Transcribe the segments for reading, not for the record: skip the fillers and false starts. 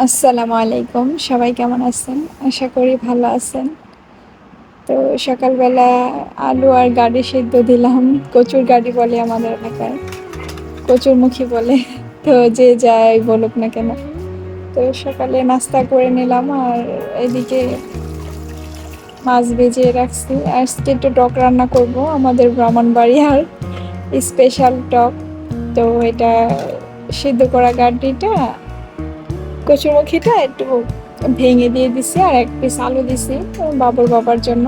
আসসালামু আলাইকুম, সবাই কেমন আছেন? আশা করি ভালো আছেন। তো সকালবেলা আলু আর গাড়ি সিদ্ধ দিলাম। কচুর গাড়ি বলে আমাদের এলাকায়, কচুরমুখী বলে। তো যে যাই বলুক না কেন, তো সকালে নাস্তা করে নিলাম। আর এদিকে মাছ ভেজে রাখছি। আজকে একটু টক রান্না করব, আমাদের ব্রাহ্মণবাড়িয়ার স্পেশাল টক। তো এটা সিদ্ধ করা গাড়িটা, কচুরমুখীটা একটু ভেঙে দিয়ে দিছি আর এক পিস আলু দিছি বাবুর বাবার জন্য।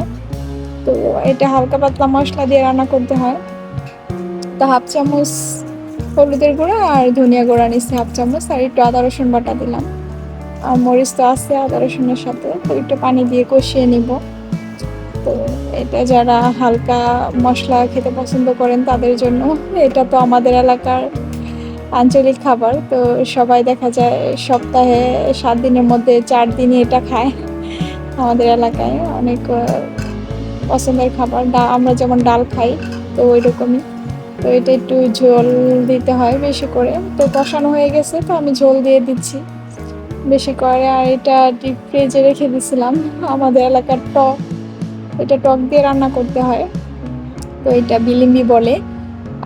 তো এটা হালকা পাতলা মশলা দিয়ে রান্না করতে হয়। তো হাফ চামচ হলুদের গুঁড়া আর ধনিয়া গুঁড়া নিচ্ছি হাফ চামচ, আর একটু আদা রসুন বাটা দিলাম। আর মরিচ তো আছে আদা রসুনের সাথে, তো একটু পানি দিয়ে কষিয়ে নিব। তো এটা যারা হালকা মশলা খেতে পছন্দ করেন তাদের জন্য। এটা তো আমাদের এলাকার আঞ্চলিক খাবার। তো সবাই দেখা যায় সপ্তাহে 7 দিনের মধ্যে 4 দিনই এটা খায়। আমাদের এলাকায় অনেক পছন্দের খাবার। আমরা যেমন ডাল খাই, তো ওই রকমই। তো এটা একটু ঝোল দিতে হয় বেশি করে। তো কষানো হয়ে গেছে, তো আমি ঝোল দিয়ে দিচ্ছি বেশি করে। আর এটা ডিপ ফ্রিজে রেখে দিছিলাম। আমাদের এলাকার টক, এটা টক দিয়ে রান্না করতে হয়। তো এটা বিলিম্বি বলে।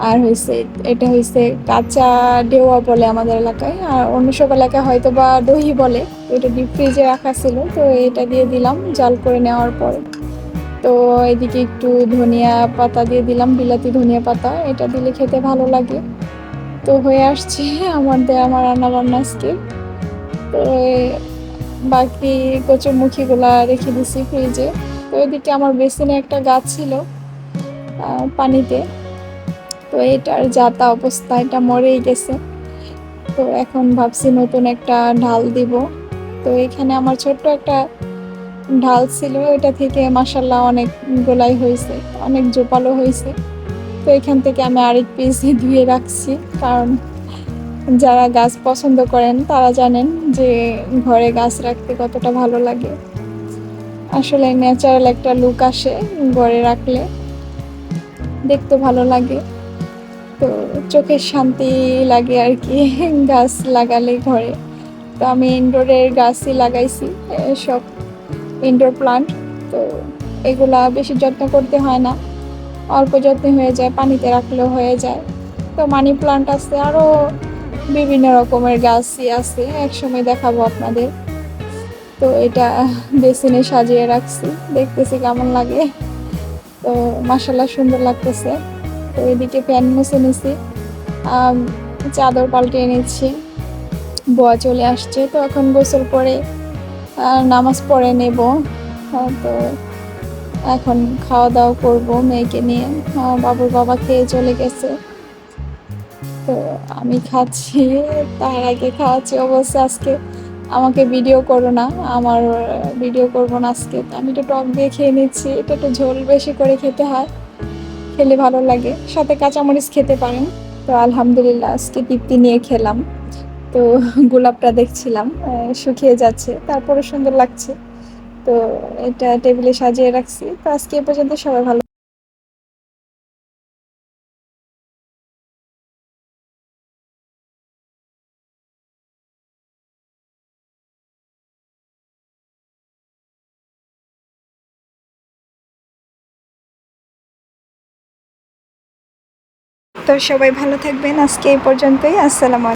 আর হইছে, এটা হইছে কাঁচা ডেওয়া বলে আমাদের এলাকায়, আর অন্য সব এলাকায় হয়তো বা দহি বলে। তো এটা ডিপ ফ্রিজে রাখা ছিল, তো এটা দিয়ে দিলাম জাল করে নেওয়ার পর। তো এদিকে একটু ধনিয়া পাতা দিয়ে দিলাম, বিলাতি ধনিয়া পাতা, এটা দিলে খেতে ভালো লাগে। তো হয়ে আসছে আমার রান্না বান্না আজকে। তো বাকি কচুরমুখীগুলা রেখে দিছি ফ্রিজে। তো এদিকে আমার বেসিনে একটা গাছ ছিল পানিতে। তো এটার যা তা অবস্থা, এটা মরেই গেছে। তো এখন ভাবছি নতুন একটা ঢাল দিব। তো এখানে আমার ছোট্ট একটা ঢাল ছিল, এটা থেকে মাসাল্লাহ অনেক গোলাই হয়েছে, অনেক জোপালো হয়েছে। তো এখান থেকে আমি আরেক পিস ধুয়ে রাখছি, কারণ যারা গাছ পছন্দ করেন তারা জানেন যে ঘরে গাছ রাখতে কতটা ভালো লাগে। আসলে ন্যাচারাল একটা লুক আসে ঘরে রাখলে, দেখতে ভালো লাগে। তো চোখের শান্তি লাগে আর কি গাছ লাগালে ঘরে। তো আমি ইনডোরের গাছই লাগাইছি, সব ইনডোর প্লান্ট। তো এগুলা বেশি যত্ন করতে হয় না, অল্প যত্নে হয়ে যায়, পানিতে রাখলেও হয়ে যায়। তো মানি প্লান্ট আছে, আরও বিভিন্ন রকমের গাছই আছে, একসময় দেখাবো আপনাদের। তো এটা বেসিনে সাজিয়ে রাখছি, দেখতেছি কেমন লাগে। তো মাশাআল্লাহ সুন্দর লাগতেছে। তো এদিকে ফ্যান মুছে নিছি, চাদর পাল্টে এনেছি, বুয়া চলে আসছে। তো এখন গোসল করে নামাজ পড়ে নেব। তো এখন খাওয়া দাওয়া করবো মেয়েকে নিয়ে। বাবুর বাবা খেয়ে চলে গেছে, তো আমি খাচ্ছি। তার আগে খাওয়াচ্ছি অবশ্য। আজকে আমাকে ভিডিও করো না, আমার ভিডিও করবো না আজকে। তো আমি একটু টক দিয়ে খেয়ে নিচ্ছি, এটা একটু ঝোল বেশি করে খেতে হয়, খেলে ভালো লাগে। সাথে কাঁচামরিচ খেতে পারেন। তো আলহামদুলিল্লাহ আজকে তৃপ্তি নিয়ে খেলাম। তো গোলাপটা দেখছিলাম শুকিয়ে যাচ্ছে, তারপরে সুন্দর লাগছে। তো এটা টেবিলে সাজিয়ে রাখছি। তো আজকে এ পর্যন্ত, সবাই ভালো। তো সবাই ভালো থাকবেন, আজকে এই পর্যন্তই। আসসালামু আলাইকুম।